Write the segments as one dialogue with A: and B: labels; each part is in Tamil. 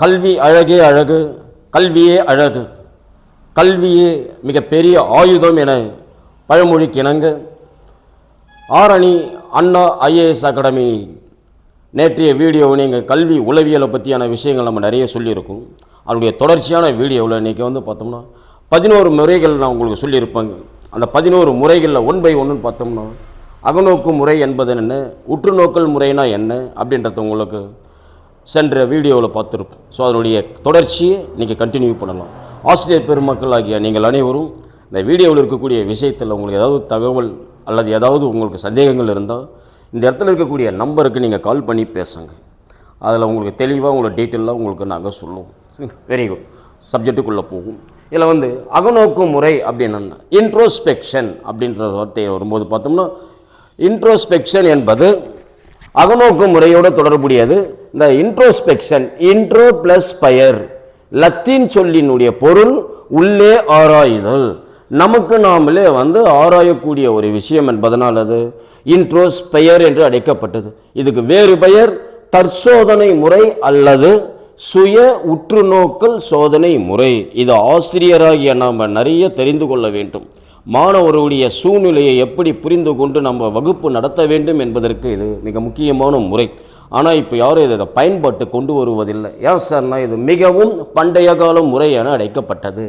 A: கல்வி அழகே அழகு, கல்வியே அழகு, கல்வியே மிகப்பெரிய ஆயுதம் என பழமொழிக்கு இணங்க ஆரணி அண்ணா ஐஏஎஸ் அகாடமி நேற்றைய வீடியோவை நீங்கள் கல்வி உளவியலை பற்றியான விஷயங்கள் நம்ம நிறைய சொல்லியிருக்கோம். அதனுடைய தொடர்ச்சியான வீடியோவில் இன்றைக்கி பார்த்தோம்னா 11 முறைகள் நான் உங்களுக்கு சொல்லியிருப்பாங்க. அந்த 11 முறைகளில் 1 by 1 பார்த்தோம்னா அகநோக்கு முறை என்பது என்ன, உற்றுநோக்கல் முறைனா என்ன அப்படின்றத உங்களுக்கு சென்ற வீடியோவில் பார்த்துருப்போம். ஸோ அதனுடைய தொடர்ச்சியை நீங்கள் கண்டினியூ பண்ணலாம். ஆசிரியர் பெருமக்கள் ஆகிய நீங்கள் அனைவரும் இந்த வீடியோவில் இருக்கக்கூடிய விஷயத்தில் உங்களுக்கு ஏதாவது தகவல் அல்லது ஏதாவது உங்களுக்கு சந்தேகங்கள் இருந்தால் இந்த இடத்துல இருக்கக்கூடிய நம்பருக்கு நீங்கள் கால் பண்ணி பேசுங்க. அதில் உங்களுக்கு தெளிவாக உங்களோட டீட்டெயிலாக உங்களுக்கு நாங்கள் சொல்லுவோம். Very good. சப்ஜெக்டுக்குள்ளே போகும். இதில் அகநோக்கு முறை அப்படின்னா இன்ட்ரோஸ்பெக்ஷன் அப்படின்ற வார்த்தை வரும்போது பார்த்தோம்னா இன்ட்ரோஸ்பெக்ஷன் என்பது அகநோக்கு முறையோடு தொடர்புடையது. இந்த இன்ட்ரோஸ்பெக்ஷன் இன்ட்ரோ ப்ளஸ் பயர் லத்தீன் சொல்லினுடைய பொருள் உள்ளே ஆராயுதல், நமக்கு நாமளே ஆராயக்கூடிய ஒரு விஷயம் என்பதனால் அது இன்ட்ரோஸ்பெயர் என்று அழைக்கப்பட்டது. இதுக்கு வேறு பெயர் தற்சோதனை முறை அல்லது சுய உற்றுநோக்கல் சோதனை முறை. இது ஆசிரியராகிய நாம் நிறைய தெரிந்து கொள்ள வேண்டும். மாணவருடைய சூழ்நிலையை எப்படி புரிந்து கொண்டு நம்ம வகுப்பு நடத்த வேண்டும் என்பதற்கு இது மிக முக்கியமான முறை. ஆனால் இப்போ யாரும் இதை பயன்பாட்டு கொண்டு வருவதில்லை. ஏன் சார்னா இது மிகவும் பண்டைய கால முறை என அழைக்கப்பட்டது.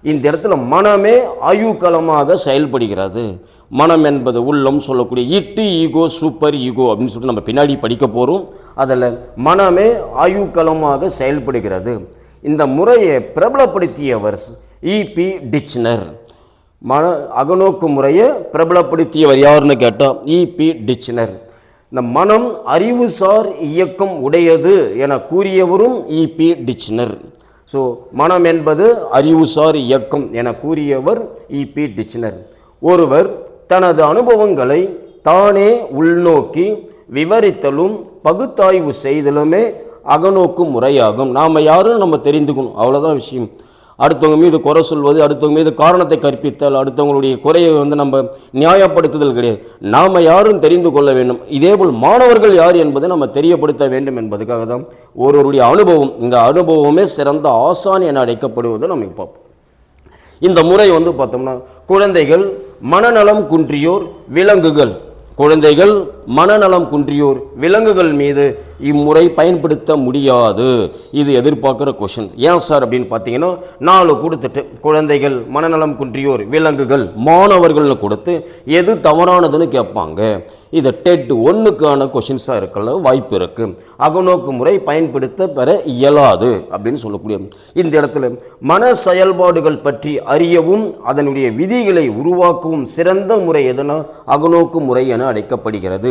A: இந்த இடத்துல மனமே ஆயுக்களமாக செயல்படுகிறது. மனம் என்பது உள்ளம் சொல்லக்கூடிய இட்டு ஈகோ சூப்பர் ஈகோ அப்படின்னு சொல்லிட்டு நம்ம பின்னாடி படிக்க போகிறோம். அதில் மனமே ஆயுக்களமாக செயல்படுகிறது. இந்த முறையை பிரபலப்படுத்தியவர் இபி டிச்னர். அகநோக்கு முறையை பிரபலப்படுத்தியவர் யாருன்னு கேட்டால் இபி டிச்னர். இந்த மனம் அறிவுசார் இயக்கம் உடையது என கூறியவரும் இபி டிச்னர். ஸோ மனம் என்பது அறிவுசார் இயக்கம் என கூறியவர் இபி டிச்னர். ஒருவர் தனது அனுபவங்களை தானே உள்நோக்கி விவரித்தலும் பகுத்தாய்வு செய்தலுமே அகநோக்கு முறையாகும். நாம் யாரும் நம்ம தெரிந்துக்கணும், அவ்வளோதான் விஷயம். அடுத்தவங்க மீது குறை சொல்வது, அடுத்தவங்க மீது காரணத்தை கற்பித்தல், அடுத்தவங்களுடைய குறையை நம்ம நியாயப்படுத்துதல் கிடையாது. நாம் யாரும் தெரிந்து கொள்ள வேண்டும். இதேபோல் மாணவர்கள் யார் என்பதை நம்ம தெரியப்படுத்த வேண்டும் என்பதுக்காக தான் ஒருவருடைய அனுபவம், இந்த அனுபவமே சிறந்த ஆசான் என அழைக்கப்படுவதை நம்ம பார்ப்போம். இந்த முறை பார்த்தோம்னா குழந்தைகள், மனநலம் குன்றியோர், விலங்குகள், குழந்தைகள், மனநலம் குன்றியோர், விலங்குகள் மீது இம்முறை பயன்படுத்த முடியாது. இது எதிர்பார்க்குற கொஷின். ஏன் சார் அப்படின்னு பார்த்தீங்கன்னா 4 கொடுத்துட்டு குழந்தைகள், மனநலம் குன்றியோர், விலங்குகள், மாணவர்கள்னு கொடுத்து எது தவறானதுன்னு கேட்பாங்க. இது டெட் 1க்கான கொஷின்ஸாக இருக்கல வாய்ப்பு இருக்கு. அகநோக்கு முறை பயன்படுத்த பெற இயலாது அப்படின்னு சொல்லக்கூடிய இந்த இடத்துல மன செயல்பாடுகள் பற்றி அறியவும் அதனுடைய விதிகளை உருவாக்கவும் சிறந்த முறை எதுனா அகநோக்கு முறை என அழைக்கப்படுகிறது.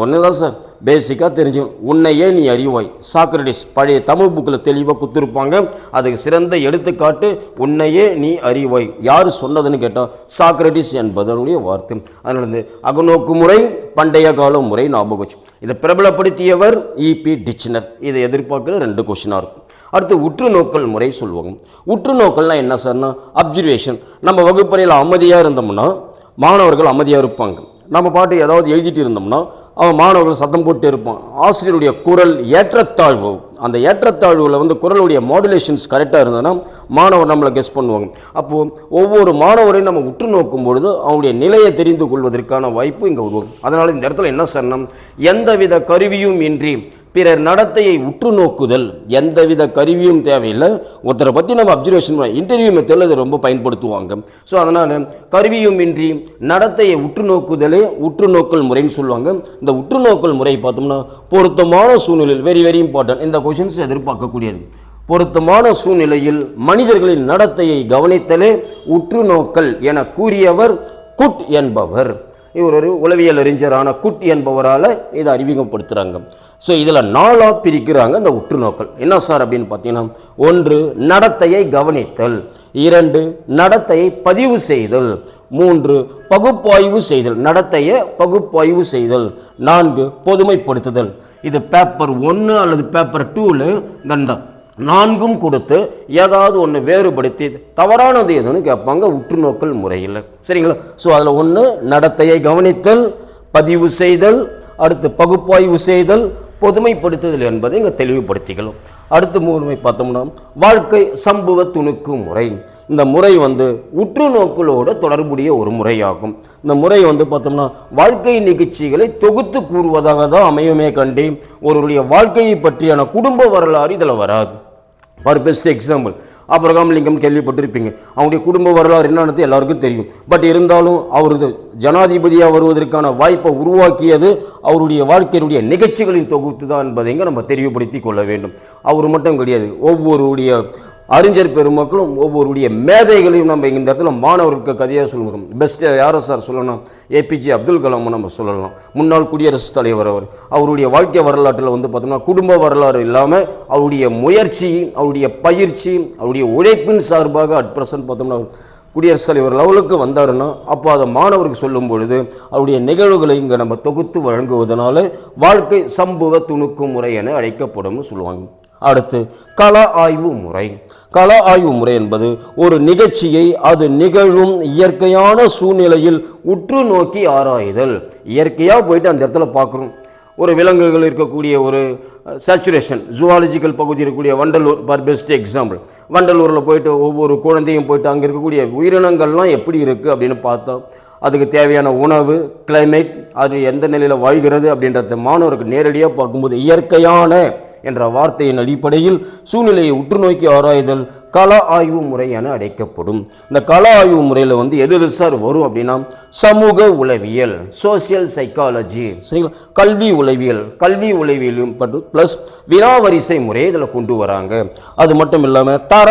A: ஒன்றுதான் சார், பேசிக்காக தெரிஞ்சுக்கணும். உன்னையே நீ அறிவாய். சாக்ரட்டிஸ் பழைய தமிழ் புக்கில் தெளிவாக குத்துருப்பாங்க. அதுக்கு சிறந்த எடுத்துக்காட்டு உன்னையே நீ அறிவாய். யார் சொன்னதுன்னு கேட்டால் சாக்ரட்டிஸ் என்பதனுடைய வார்த்தை. அதனால அகநோக்கு முறை பண்டைய கால முறை ஞாபகம் வச்சு. இதை பிரபலப்படுத்தியவர் இபி டிச்னர். இதை எதிர்பார்க்குற 2 கொஸ்டினாக இருக்கும். அடுத்து உற்றுநோக்கல் முறை சொல்லுவாங்க. உற்றுநோக்கல்னா என்ன சார்னா அப்சர்வேஷன். நம்ம வகுப்பறையில் அமைதியாக இருந்தோம்னா மாணவர்கள் அமைதியாக இருப்பாங்க. நம்ம பாட்டு ஏதாவது எழுதிட்டு இருந்தோம்னா அவன் மாணவர்கள் சத்தம் போட்டு இருப்பான். ஆசிரியருடைய குரல் ஏற்றத்தாழ்வு, அந்த ஏற்றத்தாழ்வில் குரலுடைய மாடுலேஷன்ஸ் கரெக்டாக இருந்ததுன்னா மாணவர் நம்மளை கெஸ் பண்ணுவாங்க. அப்போது ஒவ்வொரு மாணவரையும் நம்ம உற்று நோக்கும் பொழுது அவங்களுடைய நிலையை தெரிந்து கொள்வதற்கான வாய்ப்பு இங்கே உருவாகும். அதனால் இந்த இடத்துல என்ன சொன்னோம், எந்தவித கருவியும் இன்றி பிறர் நடத்தையை உற்று நோக்குதல். எந்தவித கருவியும் தேவையில்லை. ஒருத்தரை பற்றி நம்ம அப்சர்வேஷன் இன்டர்வியூ மெத்தடில் இதை ரொம்ப பயன்படுத்துவாங்க. ஸோ அதனால் கருவியும் இன்றி நடத்தையை உற்று நோக்குதலே உற்றுநோக்கல் முறைன்னு சொல்லுவாங்க. இந்த உற்றுநோக்கல் முறை பார்த்தோம்னா பொருத்தமான சூழ்நிலையில் வெரி வெரி இம்பார்ட்டன்ட். இந்த கொஷின்ஸ் எதிர்பார்க்கக்கூடியது. பொருத்தமான சூழ்நிலையில் மனிதர்களின் நடத்தையை கவனித்தலே உற்றுநோக்கல் என கூறியவர் குட் என்பவர். இவர் ஒரு உளவியல் அறிஞரான குட் என்பவரால் இதை அறிமுகப்படுத்துகிறாங்க. ஸோ இதில் 4ஆக பிரிக்கிறாங்க இந்த உற்றுநோக்கல். என்ன சார் அப்படின்னு பார்த்தீங்கன்னா 1 நடத்தையை கவனித்தல், 2 நடத்தையை பதிவு செய்தல், 3 பகுப்பாய்வு செய்தல், நடத்தையை பகுப்பாய்வு செய்தல், 4 பொதுமைப்படுத்துதல். இது பேப்பர் 1 அல்லது பேப்பர் 2ல் இந்த 4ம் கொடுத்து ஏதாவது ஒன்று வேறுபடுத்தி தவறானது எதுன்னு கேட்பாங்க உற்றுநோக்கல் முறையில். சரிங்களா? ஸோ அதில் 1 நடத்தையை கவனித்தல், பதிவு செய்தல், அடுத்து பகுப்பாய்வு செய்தல், பொதுமைப்படுத்துதல் என்பதை இங்கே தெளிவுபடுத்திக்கலாம். அடுத்த முறை பார்த்தோம்னா வாழ்க்கை சம்பவ துணுக்கு முறை. இந்த முறை உற்று நோக்கலோட தொடர்புடைய ஒரு முறையாகும். இந்த முறை பார்த்தோம்னா வாழ்க்கை நிகழ்ச்சிகளை தொகுத்து கூறுவதாக தான் அமையுமே கண்டி ஒருவருடைய வாழ்க்கையை பற்றியான குடும்ப வரலாறு இதில் வராது. For best example Abraham Lincoln கேள்விப்பட்டிருப்பீங்க. அவங்களுடைய குடும்ப வரலாறு என்னன்னு எல்லாருக்கும் தெரியும். பட் இருந்தாலும் அவரது ஜனாதிபதியாக வருவதற்கான வாய்ப்பை உருவாக்கியது அவருடைய வாழ்க்கையுடைய நிகழ்ச்சிகளின் தொகுத்து தான் என்பதை நம்ம தெளிவுபடுத்தி கொள்ள வேண்டும். அவர் மட்டும் கிடையாது, ஒவ்வொருடைய அறிஞர் பெருமக்களும் ஒவ்வொருடைய மேதைகளையும் நம்ம இந்த இடத்துல மாணவருக்கு கதையாக சொல்லுவோம். பெஸ்ட்டு யாரை சார் சொல்லணும்? ஏபிஜே அப்துல் கலாம் நம்ம சொல்லலாம். முன்னாள் குடியரசுத் தலைவர் அவருடைய வாழ்க்கை வரலாற்றில் பார்த்தோம்னா குடும்ப வரலாறு இல்லாமல் அவருடைய முயற்சி, அவருடைய பயிற்சி, அவருடைய உழைப்பின் சார்பாக அட் ப்ரெசன்ட் பார்த்தோம்னா குடியரசுத் தலைவர் லெவலுக்கு வந்தாருன்னா அப்போ அதை மாணவருக்கு சொல்லும் பொழுது அவருடைய நிகழ்வுகளை இங்கே நம்ம தொகுத்து வழங்குவதனால வாழ்க்கை சம்பவ துணுக்கு முறை என அழைக்கப்படும் சொல்லுவாங்க. அடுத்து கள ஆய்வு முறை. கள ஆய்வு முறை என்பது ஒரு நிகழ்ச்சியை அது நிகழும் இயற்கையான சூழ்நிலையில் உற்று நோக்கி ஆராய்தல். இயற்கையாக போயிட்டு அந்த இடத்துல பார்க்குறோம். ஒரு விலங்குகள் இருக்கக்கூடிய ஒரு சேச்சுரேஷன் ஜுவாலஜிக்கல் பகுதி இருக்கக்கூடிய வண்டலூர் ஃபார் பெஸ்ட் எக்ஸாம்பிள். வண்டலூரில் போயிட்டு ஒவ்வொரு குழந்தையும் போயிட்டு அங்கே இருக்கக்கூடிய உயிரினங்கள்லாம் எப்படி இருக்குது அப்படின்னு பார்த்தா அதுக்கு தேவையான உணவு, கிளைமேட், அது எந்த நிலையில் வாழ்கிறது அப்படின்றத மாணவருக்கு நேரடியாக பார்க்கும்போது இயற்கையான என்ற வார்த்தையின் அடிப்படையில் சூழ்நிலையை உற்று நோக்கி ஆராய்தல் கள ஆய்வு முறை என அழைக்கப்படும். இந்த கள ஆய்வு முறையில் எது சார் வரும் அப்படின்னா சமூக உளவியல், சோசியல் சைக்காலஜி, சரிங்களா, கல்வி உளவியலும் ப்ளஸ் வினாவரிசை முறையை இதில் கொண்டு வராங்க. அது மட்டும் இல்லாமல் தர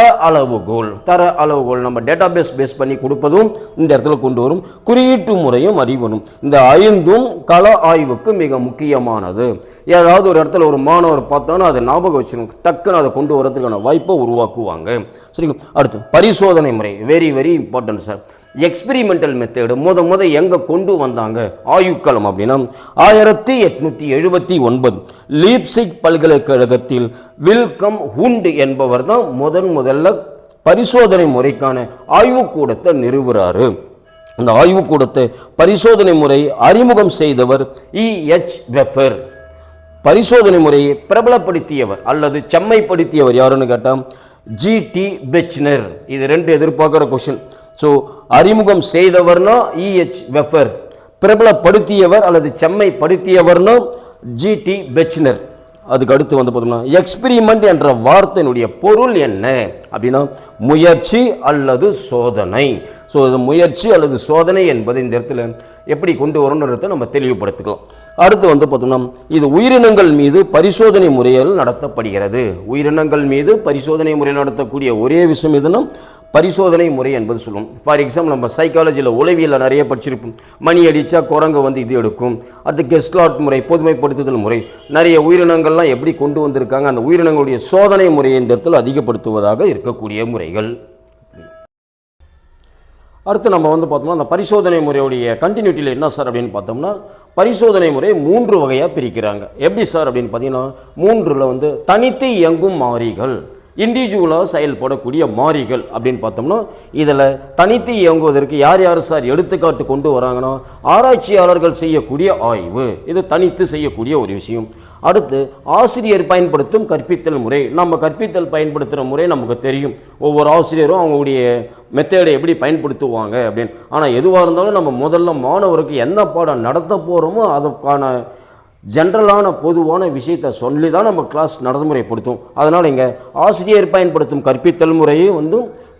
A: அளவுகோல் நம்ம டேட்டாபேஸ் பேஸ் பண்ணி கொடுப்பதும் இந்த இடத்துல கொண்டு வரும். குறியீட்டு முறையும் அறிவணும். இந்த 5ம் கள ஆய்வுக்கு மிக முக்கியமானது. ஏதாவது ஒரு இடத்துல ஒரு மாணவர் பார்த்தோன்னா அதை ஞாபகம் வச்சிருங்க, டக்குன்னு அதை கொண்டு வரதுக்கான வாய்ப்பை உருவாக்குவாங்க. சரிங்களா. அடுத்து பரிசோதனை முறை, very very important sir. Experimental method முத எங்க கொண்டு வந்தாங்க ஆய்வுக்களம் அப்படின்னா 1879 லீப்சிக் பல்கலைக்கழகத்தில் வில்கம் ஹுண்ட் என்பவர் தான் முதல்ல பரிசோதனை முறைக்கான ஆய்வுக்கூடத்தை நிறுவுறாரு. அந்த ஆய்வுக்கூடத்தை பரிசோதனை முறை அறிமுகம் செய்தவர் E.H. வெஃபர். பரிசோதனை முறையை பிரபலப்படுத்தியவர் அல்லது செம்மைப்படுத்தியவர் யாருன்னு கேட்டால் G.T. பெச்னர். இது 2 எதிர்பார்க்கிற கொஸ்டின். ஸோ அறிமுகம் செய்தவர்னா E.H. வெஃபர், பிரபலப்படுத்தியவர் அல்லது செம்மைப்படுத்தியவர்னா G.T. பெச்னர். அதுக்கு அடுத்து பார்த்தோம்னா எக்ஸ்பிரிமெண்ட் என்ற வார்த்தையினுடைய பொருள் என்ன அப்படின்னா முயற்சி அல்லது சோதனை. ஸோ இது முயற்சி அல்லது சோதனை என்பது இந்த இடத்துல எப்படி கொண்டு வரணுன்றதை நம்ம தெளிவுபடுத்திக்கலாம். அடுத்து பார்த்தோம்னா இது உயிரினங்கள் மீது பரிசோதனை முறையில் நடத்தப்படுகிறது. உயிரினங்கள் மீது பரிசோதனை முறையில் நடத்தக்கூடிய ஒரே விஷயம் எதுனா பரிசோதனை முறை என்பது சொல்லுவோம். ஃபார் எக்ஸாம்பிள் நம்ம சைக்காலஜியில் உளவியலில் நிறைய படிச்சிருப்போம். மணி அடித்தா குரங்கு இது எடுக்கும். அடுத்து கெஸ்லாட் முறை, பொதுமைப்படுத்துதல் முறை, நிறைய உயிரினங்கள்லாம் எப்படி கொண்டு வந்திருக்காங்க. அந்த உயிரினங்களுடைய சோதனை முறையை இந்த இடத்துல அதிகப்படுத்துவதாக இருக்கக்கூடிய முறைகள். அடுத்து நம்ம பார்த்தோம்னா அந்த பரிசோதனை முறையுடைய கண்டினியூட்டியில் என்ன சார் அப்படின்னு பார்த்தோம்னா பரிசோதனை முறை 3 வகையாக பிரிக்கிறாங்க. எப்படி சார் அப்படின்னு பார்த்தீங்கன்னா 3ல் தனித்து இயங்கும் மாறிகள், இண்டிவிஜுவலாக செயல்படக்கூடிய மாறிகள் அப்படின்னு பார்த்தோம்னா இதில் தனித்து இயங்குவதற்கு யார் சார் எடுத்துக்காட்டு கொண்டு வராங்கன்னா ஆராய்ச்சியாளர்கள் செய்யக்கூடிய ஆய்வு, இது தனித்து செய்யக்கூடிய ஒரு விஷயம். அடுத்து ஆசிரியர் பயன்படுத்தும் கற்பித்தல் முறை. நம்ம கற்பித்தல் பயன்படுத்துகிற முறை நமக்கு தெரியும். ஒவ்வொரு ஆசிரியரும் அவங்களுடைய மெத்தேடை எப்படி பயன்படுத்துவாங்க அப்படின்னு. ஆனால் எதுவாக இருந்தாலும் நம்ம முதல்ல மாணவருக்கு என்ன பாடம் நடத்த போகிறோமோ அதுக்கான ஜென்ரலான பொதுவான விஷயத்தை சொல்லி தான் நம்ம கிளாஸ் நடைமுறைப்படுத்தும். அதனால் இங்கே ஆசிரியர் பயன்படுத்தும் கற்பித்தல் முறையை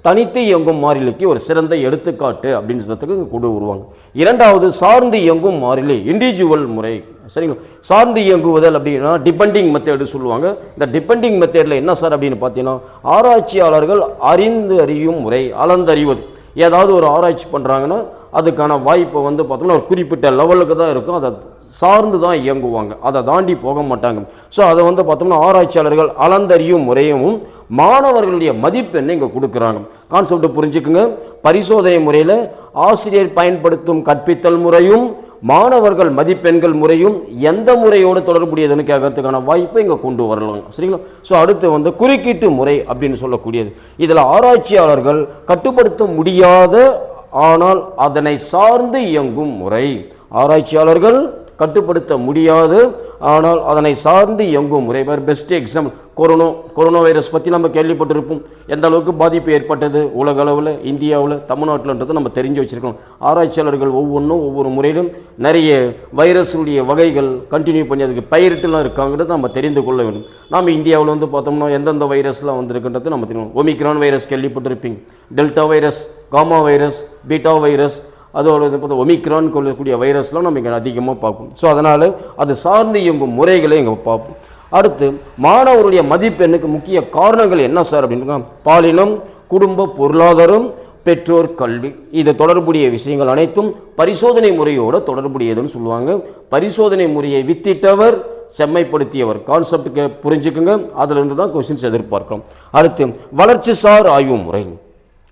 A: தனித்து இயங்கும் மாறிலிக்கு ஒரு சிறந்த எடுத்துக்காட்டு அப்படின்னு சொல்றதுக்கு கொண்டு வருவாங்க. 2வது சார்ந்து இயங்கும் மாறிலி, இண்டிவிஜுவல் முறை. சரிங்களா. சார்ந்து இயங்குவதல் அப்படின்னா டிபெண்டிங் மெத்தேடு சொல்லுவாங்க. இந்த டிபெண்டிங் மெத்தேடில் என்ன சார் அப்படின்னு பார்த்தீங்கன்னா ஆராய்ச்சியாளர்கள் அறியும் முறை, அளந்தறிவது. ஏதாவது ஒரு ஆராய்ச்சி பண்ணுறாங்கன்னா அதுக்கான வாய்ப்பை பார்த்தோம்னா ஒரு குறிப்பிட்ட லெவலுக்கு தான் இருக்கும். அதை சார்ந்து தான் இயங்குவாங்க, அதை தாண்டி போக மாட்டாங்க. ஸோ அதை பார்த்தோம்னா ஆராய்ச்சியாளர்கள் அளந்தறியும் முறையும் மாணவர்களுடைய மதிப்பெண்ணை இங்கே கொடுக்குறாங்க. கான்செப்டை புரிஞ்சுக்குங்க. பரிசோதனை முறையில் ஆசிரியர் பயன்படுத்தும் கற்பித்தல் முறையும் மாணவர்கள் மதிப்பெண்கள் முறையும் எந்த முறையோடு தொடர்புடையதுன்னு கேட்கறதுக்கான வாய்ப்பை இங்கே கொண்டு வரலாம். சரிங்களா. ஸோ அடுத்து குறுக்கீட்டு முறை அப்படின்னு சொல்லக்கூடியது. இதில் ஆராய்ச்சியாளர்கள் கட்டுப்படுத்த முடியாத ஆனால் அதனை சார்ந்து இயங்கும் முறை. ஆராய்ச்சியாளர்கள் கட்டுப்படுத்த முடியாது. ஆனால் அதனை சார்ந்து இயங்கும் முறை. பெஸ்ட் எக்ஸாம்பிள் கொரோனா வைரஸ் பற்றி நம்ம கேள்விப்பட்டிருப்போம். எந்த அளவுக்கு பாதிப்பு ஏற்பட்டது உலக அளவில், இந்தியாவில், தமிழ்நாட்டில்ன்றது நம்ம தெரிஞ்சு வச்சுருக்கோம். ஆராய்ச்சியாளர்கள் ஒவ்வொரு முறையிலும் நிறைய வைரஸுடைய வகைகள் கண்டினியூ பண்ணி அதுக்கு பயிரிட்டுலாம் இருக்காங்கிறது நம்ம தெரிந்து கொள்ள வேண்டும். நாம் இந்தியாவில் வந்து பார்த்தோம்னா எந்தெந்த வைரஸ்லாம் வந்திருக்குன்றது நம்ம தெரியும். ஒமிக்ரான் வைரஸ் கேள்விப்பட்டிருப்பீங்க, Delta virus, Gamma virus, Beta virus, அதோட ஒமிக்ரான் கொள்ளக்கூடிய வைரஸ்லாம் நம்ம இங்கே அதிகமாக பார்ப்போம். ஸோ அதனால் அது சார்ந்து இயங்கும் முறைகளை இங்கே பார்ப்போம். அடுத்து மாணவருடைய மதிப்பெண்ணுக்கு முக்கிய காரணங்கள் என்ன சார் அப்படின்னா, பாலினம், குடும்ப பொருளாதாரம், பெற்றோர் கல்வி, இது தொடர்புடைய விஷயங்கள் அனைத்தும் பரிசோதனை முறையோடு தொடர்புடையதுன்னு சொல்லுவாங்க. பரிசோதனை முறையை வித்திட்டவர் செம்மைப்படுத்தியவர் கான்செப்டுக்கு புரிஞ்சுக்குங்க. அதிலிருந்து தான் கொஸ்டின்ஸ் எதிர்பார்க்கிறோம். அடுத்து வளர்ச்சி சார் ஆய்வு முறை,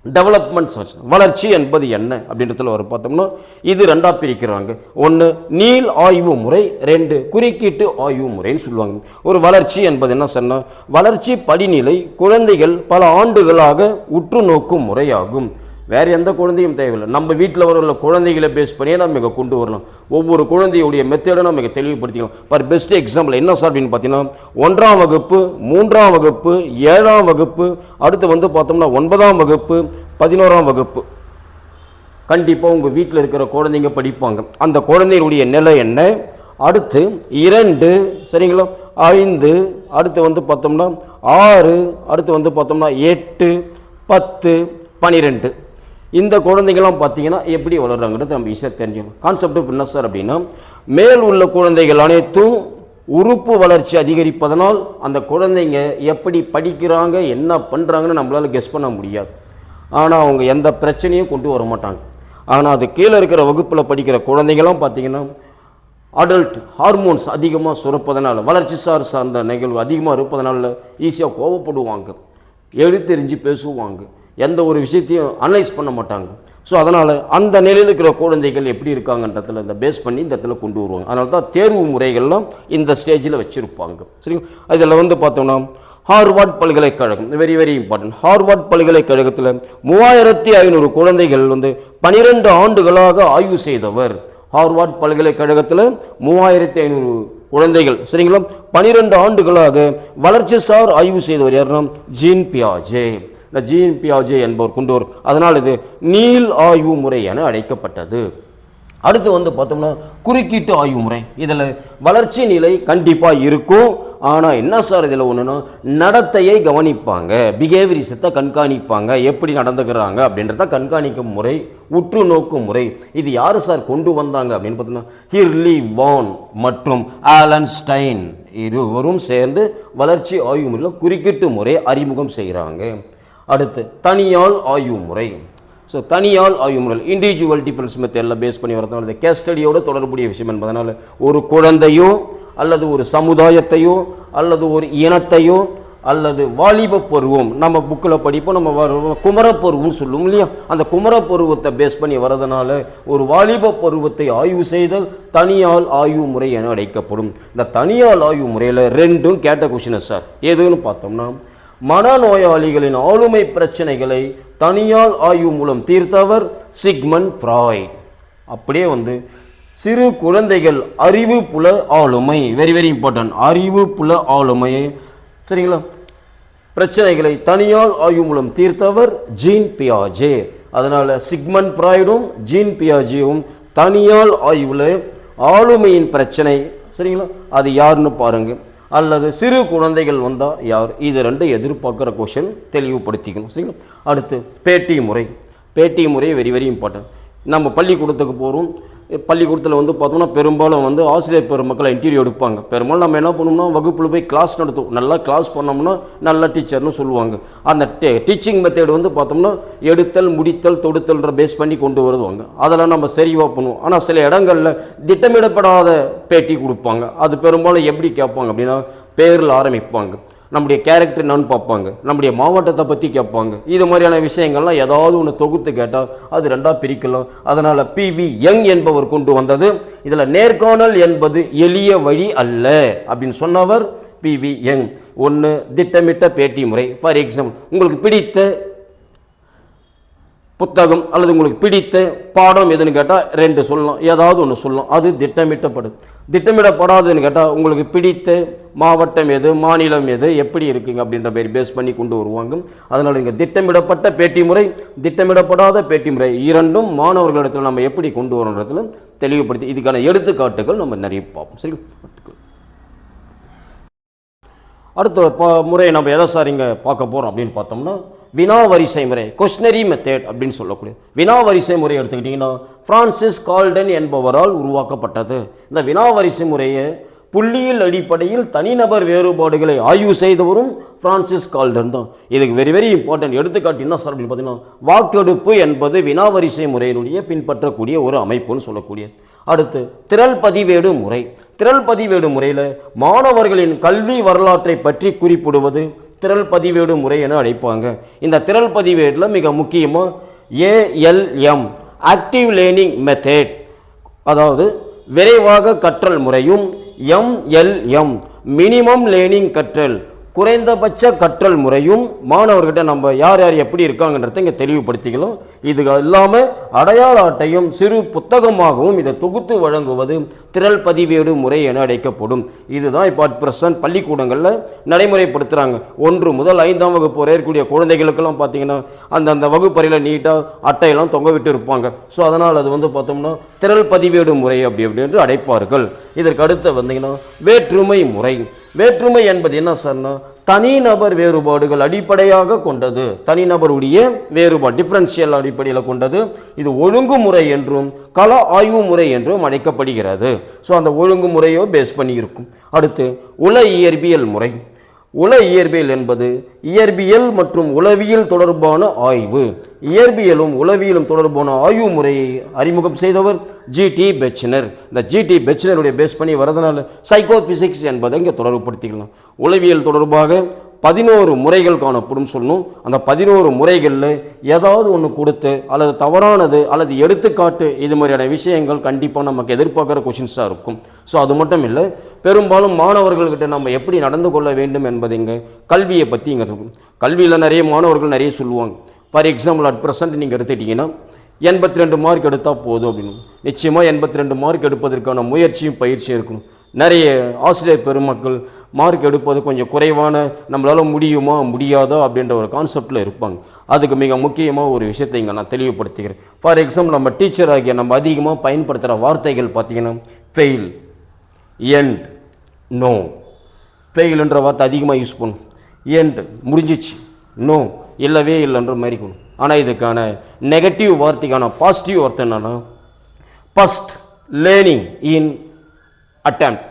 A: டெவலப்மெண்ட் சர்ச். வளர்ச்சி என்பது என்ன அப்படின்றதுல வர பார்த்தோம்னா இது ரெண்டா பிரிக்கிறாங்க. ஒன்று நீள் ஆய்வு முறை, ரெண்டு குறுக்கீட்டு ஆய்வு முறைன்னு சொல்லுவாங்க. ஒரு வளர்ச்சி என்பது என்ன சொன்னா, வளர்ச்சி படிநிலை குழந்தைகள் பல ஆண்டுகளாக உற்று நோக்கும் முறையாகும். வேறு எந்த குழந்தையும் தேவையில்லை, நம்ம வீட்டில் வர குழந்தைகளை பேஸ் பண்ணியே நம்ம இங்கே கொண்டு வரலாம். ஒவ்வொரு குழந்தையுடைய மெத்தடை நம்ம இங்கே தெளிவுபடுத்திக்கலாம். ஃபார் பெஸ்ட் எக்ஸாம்பிள் என்ன சார் அப்படின்னு பார்த்தீங்கன்னா, 1ஆம் வகுப்பு, 3ஆம் வகுப்பு, 7ஆம் வகுப்பு, அடுத்து வந்து பார்த்தோம்னா 9ஆம் வகுப்பு, 11ஆம் வகுப்பு கண்டிப்பாக உங்கள் வீட்டில் இருக்கிற குழந்தைங்க படிப்பாங்க. அந்த குழந்தைகளுடைய நிலை என்ன, அடுத்து 2 சரிங்களா, 5, அடுத்து வந்து பார்த்தோம்னா 6, அடுத்து வந்து பார்த்தோம்னா 8, 10, 12 இந்த குழந்தைகள்லாம் பார்த்தீங்கன்னா எப்படி வளர்றாங்கிறது நம்ம ஈஸியாக தெரிஞ்சுக்கணும். கான்செப்ட் என்ன சார் அப்படின்னா, மேல் உள்ள குழந்தைகள் அனைத்தும் உறுப்பு வளர்ச்சி அதிகரிப்பதனால் அந்த குழந்தைங்க எப்படி படிக்கிறாங்க என்ன பண்ணுறாங்கன்னு நம்மளால் கெஸ் பண்ண முடியாது. ஆனால் அவங்க எந்த பிரச்சனையும் கொண்டு வர மாட்டாங்க. ஆனால் அது கீழே இருக்கிற வகுப்பில் படிக்கிற குழந்தைங்களாம் பார்த்தீங்கன்னா அடல்ட் ஹார்மோன்ஸ் அதிகமாக சுரப்பதனால, வளர்ச்சி சார்ந்த நிகழ்வு அதிகமாக இருப்பதனால ஈஸியாக கோவப்படுவாங்க, எழுத்தெறிஞ்சு பேசுவாங்க, எந்த ஒரு விஷயத்தையும் அனலைஸ் பண்ண மாட்டாங்க. ஸோ அதனால் அந்த நிலையில் இருக்கிற குழந்தைகள் எப்படி இருக்காங்கன்றதில் இந்த பேஸ் பண்ணி இந்த இடத்துல கொண்டு வருவாங்க. அதனால தான் தேர்வு முறைகள்லாம் இந்த ஸ்டேஜில் வச்சுருப்பாங்க. சரிங்களா. இதில் வந்து பார்த்தோம்னா ஹார்வர்ட் பல்கலைக்கழகம் வெரி வெரி இம்பார்ட்டன்ட். ஹார்வர்ட் பல்கலைக்கழகத்தில் 3500 குழந்தைகள் வந்து 12 ஆண்டுகளாக ஆய்வு செய்தவர். ஹார்வர்ட் பல்கலைக்கழகத்தில் 3500 குழந்தைகள் சரிங்களா 12 ஆண்டுகளாக வளர்ச்சி சார் ஆய்வு செய்தவர் யாருன்னா ஜீன் பியாஜே. இந்த ஜீன் பியாஜே என்பவர் கொண்டு வரும். அதனால் இது நீள் ஆய்வு முறை என அழைக்கப்பட்டது. அடுத்து வந்து பார்த்தோம்னா குறுக்கீட்டு ஆய்வு முறை. இதில் வளர்ச்சி நிலை கண்டிப்பாக இருக்கும். ஆனால் என்ன சார் இதில் ஒன்றுனா நடத்தையை கவனிப்பாங்க, பிஹேவியரிசத்தை கண்காணிப்பாங்க, எப்படி நடந்துக்கிறாங்க அப்படின்றத கண்காணிக்கும் முறை, உற்று நோக்கும் முறை. இது யார் சார் கொண்டு வந்தாங்க அப்படின்னு பார்த்தோம்னா ஹிர்லி வான் மற்றும் ஆலன் ஸ்டைன் இருவரும் சேர்ந்து வளர்ச்சி ஆய்வு முறையில் குறுக்கீட்டு முறை அறிமுகம் செய்கிறாங்க. அடுத்து தனியால் ஆய்வு முறை. ஸோ தனியால் ஆய்வு முறை இண்டிவிஜுவல் டிஃபரன்ஸ் மெத்தடில் பேஸ் பண்ணி வரதுனால இந்த கேஸ் ஸ்டடியோட தொடர்புடைய விஷயம் என்பதனால ஒரு குழந்தையோ அல்லது ஒரு சமுதாயத்தையோ அல்லது ஒரு இனத்தையோ அல்லது வாலிப பருவம், நம்ம புக்கில் படிப்போம், நம்ம குமரப்பருவம்னு சொல்லுவோம் இல்லையா, அந்த குமரப்பருவத்தை பேஸ் பண்ணி வரதுனால ஒரு வாலிப பருவத்தை ஆய்வு செய்தல் தனியால் ஆய்வு முறை என அழைக்கப்படும். இந்த தனியால் ஆய்வு முறையில் ரெண்டும் கேட்ட கொஸ்டின் சார். எதுன்னு பார்த்தோம்னா மனநோயாளிகளின் ஆளுமை பிரச்சனைகளை தனியால் ஆய்வு மூலம் தீர்த்தவர் சிக்மண்ட் ஃப்ராய்ட். அப்படியே வந்து சிறு குழந்தைகள் அறிவு புல ஆளுமை வெரி வெரி இம்பார்ட்டன்ட், அறிவு புல ஆளுமை சரிங்களா பிரச்சனைகளை தனியால் ஆய்வு மூலம் தீர்த்தவர் ஜீன் பியாஜே. அதனால சிக்மண்ட் ஃப்ராய்டும் ஜீன் பியாஜேவும் தனியால் ஆய்வுல ஆளுமையின் பிரச்சனை சரிங்களா அது யாருன்னு பாருங்க, அல்லது சிறு குழந்தைகள் வந்தால் யார், இது ரெண்டு எதிர்பார்க்குற கொஷின் தெளிவுபடுத்திக்கணும் சரிங்களா. அடுத்து பேட்டி முறை. பேட்டி முறை வெரி வெரி இம்பார்ட்டன்ட். நம்ம பள்ளிக்கூடத்துக்கு போகிறோம், பள்ளிக்கூடத்தில் வந்து பார்த்தோம்னா பெரும்பாலும் வந்து ஆசிரியர் பெருமக்களை இன்டர்வியூ எடுப்பாங்க. பெரும்பாலும் நம்ம என்ன பண்ணோம்னா வகுப்பில் போய் கிளாஸ் நடத்துவோம். நல்லா கிளாஸ் பண்ணோம்னா நல்ல டீச்சர்னு சொல்லுவாங்க. அந்த டீச்சிங் மெத்தேடு வந்து பார்த்தோம்னா எடுத்தல் முடித்தல் தொடுத்தல்ன்ற பேஸ் பண்ணி கொண்டு வருவாங்க. அதெல்லாம் நம்ம சரிவாக பண்ணுவோம். ஆனால் சில இடங்களில் திட்டமிடப்படாத பேட்டி கொடுப்பாங்க. அது பெரும்பாலும் எப்படி கேட்பாங்க அப்படின்னா பேரில் ஆரம்பிப்பாங்க, நம்முடைய கேரக்டர் என்னன்னு பார்ப்பாங்க, நம்முடைய மாவட்டத்தை பற்றி கேட்பாங்க. இது மாதிரியான விஷயங்கள்லாம் ஏதாவது ஒன்று தொகுத்து கேட்டால் அது ரெண்டாக பிரிக்கலாம். அதனால் பிவி யங் என்பவர் கொண்டு வந்தது. இதில் நேர்காணல் என்பது எளிய வழி அல்ல அப்படின்னு சொன்னவர் பிவி யங். ஒன்று திட்டமிட்ட பேட்டி முறை. ஃபார் எக்ஸாம்பிள் உங்களுக்கு பிடித்த புத்தகம் அல்லது உங்களுக்கு பிடித்த பாடம் எதுன்னு கேட்டால் 2 சொல்லலாம், ஏதாவது ஒன்று சொல்லலாம். அது திட்டமிட்டப்படுது. திட்டமிடப்படாதுன்னு கேட்டால் உங்களுக்கு பிடித்த மாவட்டம் எது, மாநிலம் எது, எப்படி இருக்குங்க அப்படின்ற மாதிரி பேஸ் பண்ணி கொண்டு வருவாங்க. அதனால் இங்கே திட்டமிடப்பட்ட பேட்டி முறை, திட்டமிடப்படாத பேட்டி முறை இரண்டும் மாணவர்களிடத்தில் நம்ம எப்படி கொண்டு வரோன்றதுல தெளிவுபடுத்தி இதுக்கான எடுத்துக்காட்டுகள் நம்ம நிறைய பார்ப்போம். சரி, அடுத்த முறையை நம்ம எதை சார் இங்கே பார்க்க போகிறோம் அப்படின்னு பார்த்தோம்னா வினா வரிசை முறை, கொஸ்டினரி மெத்தட் அப்படின்னு சொல்லக்கூடிய வினா வரிசை முறை எடுத்துக்கிட்டிங்கன்னா பிரான்சிஸ் கால்டன் என்பவரால் உருவாக்கப்பட்டது. இந்த வினா வரிசை முறையை புள்ளியியல் அடிப்படையில் தனிநபர் வேறுபாடுகளை ஆய்வு செய்தவரும் பிரான்சிஸ் கால்டன் தான். இதுக்கு வெரி வெரி இம்பார்ட்டன்ட் எடுத்துக்காட்டு என்ன சார் அப்படின்னு பார்த்தீங்கன்னா வாக்கெடுப்பு என்பது வினா வரிசை முறையினுடைய பின்பற்றக்கூடிய ஒரு அமைப்புன்னு சொல்லக்கூடிய. அடுத்து திரள் பதிவேடு முறை. திரள் பதிவேடு முறையில் மாணவர்களின் கல்வி வரலாற்றை பற்றி குறிப்பிடுவது திரள் பதிவேடு முறை என அழைப்பாங்க. இந்த திரள் பதிவேடில் மிக முக்கியமாக ALM ஆக்டிவ் லேர்னிங் மெத்தட், அதாவது விரைவாக கற்றல் முறையும், MLM மினிமம் லேர்னிங் கற்றல் குறைந்தபட்ச கற்றல் முறையும் மாணவர்கிட்ட நம்ம யார் யார் எப்படி இருக்காங்கன்றதை இங்கே தெளிவுபடுத்திக்கலாம். இது இல்லாமல் அடையாள அட்டையும் சிறு புத்தகமாகவும் இதை தொகுத்து வழங்குவது திரள் பதிவேடு முறை என அழைக்கப்படும். இதுதான் இப்போ அட் பிரசன்ட் பள்ளிக்கூடங்களில் நடைமுறைப்படுத்துகிறாங்க. 1 முதல் 5ஆம் வகுப்பு வரை இருக்கக்கூடிய குழந்தைகளுக்கெல்லாம் பார்த்தீங்கன்னா அந்தந்த வகுப்பறையில் நீட்டாக அட்டையெல்லாம் தொங்க விட்டு இருப்பாங்க. ஸோ அதனால் அது பார்த்தோம்னா திரள் பதிவேடு முறை அப்படி என்று அழைப்பார்கள். இதற்கு அடுத்து வந்தீங்கன்னா வேற்றுமை முறை. வேற்றுமை என்பது என்ன சார்னா தனிநபர் வேறுபாடுகள் அடிப்படையாக கொண்டது, தனிநபருடைய வேறுபாடு டிஃபரன்ஷியல் அடிப்படையில் கொண்டது. இது ஒழுங்குமுறை என்றும் கள ஆய்வு முறை என்றும் அழைக்கப்படுகிறது. ஸோ அந்த ஒழுங்குமுறையோ பேஸ் பண்ணி இருக்கும். அடுத்து உள இயற்பியல் முறை. உள இயற்பியல் என்பது இயற்பியல் மற்றும் உளவியல் தொடர்பான ஆய்வு. இயற்பியலும் உளவியலும் தொடர்பான ஆய்வு முறையை அறிமுகம் செய்தவர் GT பெச்னர். இந்த GT பெச்னருடைய பேஸ் பண்ணி வரதுனால சைக்கோபிசிக்ஸ் என்பதை இங்கே தொடர்புபடுத்திக்கலாம். உளவியல் தொடர்பாக 11 முறைகள் காணப்படும் சொல்லணும். அந்த 11 முறைகளில் ஏதாவது ஒன்று கொடுத்து அல்லது தவறானது அல்லது எடுத்துக்காட்டு இது மாதிரியான விஷயங்கள் கண்டிப்பாக நமக்கு எதிர்பார்க்குற கொஷின்ஸாக இருக்கும். ஸோ அது மட்டும் இல்லை, பெரும்பாலும் மாணவர்கள்கிட்ட நம்ம எப்படி நடந்து கொள்ள வேண்டும் என்பது இங்கே கல்வியை பற்றி இங்கே இருக்கும். கல்வியில் நிறைய மாணவர்கள் நிறைய சொல்லுவாங்க. ஃபார் எக்ஸாம்பிள் அட் ப்ரெசென்ட் நீங்கள் எடுத்துக்கிட்டிங்கன்னா 82 மார்க் எடுத்தால் போதும் அப்படின்னு. நிச்சயமாக 82 மார்க் எடுப்பதற்கான முயற்சியும் பயிற்சியும் இருக்கணும். நிறைய ஆசிரியர் பெருமக்கள் மார்க் எடுப்பது கொஞ்சம் குறைவான, நம்மளால் முடியுமா முடியாதா அப்படின்ற ஒரு கான்செப்டில் இருப்பாங்க. அதுக்கு மிக முக்கியமாக ஒரு விஷயத்தை இங்கே நான் தெளிவுபடுத்திக்கிறேன். ஃபார் எக்ஸாம்பிள் நம்ம டீச்சர் ஆகிய நம்ம அதிகமாக பயன்படுத்துகிற வார்த்தைகள் பார்த்திங்கன்னா ஃபெயில், எண்ட், நோ. ஃபெயில்ன்ற வார்த்தை அதிகமாக யூஸ் பண்ணும். எண்ட் முடிஞ்சிச்சு, நோ இல்லவே இல்லைன்ற மாதிரி இருக்கணும். ஆனால் இதுக்கான நெகட்டிவ் வார்த்தைக்கான பாசிட்டிவ் வார்த்தை என்னன்னா ஃபஸ்ட் லேர்னிங் இன் அட்டெம்ப்ட்.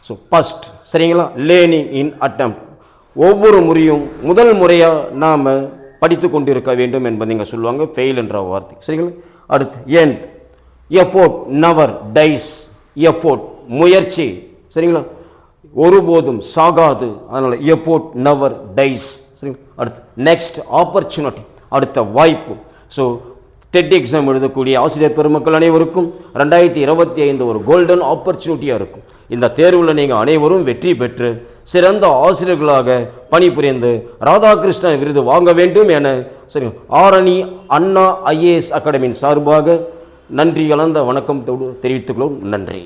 A: ஸோ ஃபஸ்ட், சரிங்களா, லேர்னிங் இன் அட்டெம்ப்ட். ஒவ்வொரு முறையும் முதல் முறையாக நாம் படித்து கொண்டிருக்க வேண்டும் என்பதை இங்கே சொல்லுவாங்க ஃபெயில் என்ற வார்த்தை, சரிங்களா. அடுத்து end, effort never dies. Effort முயற்சி, சரிங்களா, ஒருபோதும் சாகாது. அதனால் எஃபோர்ட் நெவர் டைஸ், சரிங்களா. அடுத்து நெக்ஸ்ட் ஆப்பர்ச்சுனிட்டி, அடுத்த வாய்ப்பு. ஸோ டெட் எக்ஸாம் எழுதக்கூடிய ஆசிரியர் பெருமக்கள் அனைவருக்கும் 2025 ஒரு கோல்டன் ஆப்பர்ச்சுனிட்டியாக இருக்கும். இந்த தேர்வில் நீங்கள் அனைவரும் வெற்றி பெற்று சிறந்த ஆசிரியர்களாக பணிபுரிந்து ராதாகிருஷ்ணன் விருது வாங்க வேண்டும் என சரி ஆரணி அண்ணா IAS அகாடமியின் சார்பாக நன்றி கலந்த வணக்கம் தெரிவித்துக்கொள்வோம். நன்றி.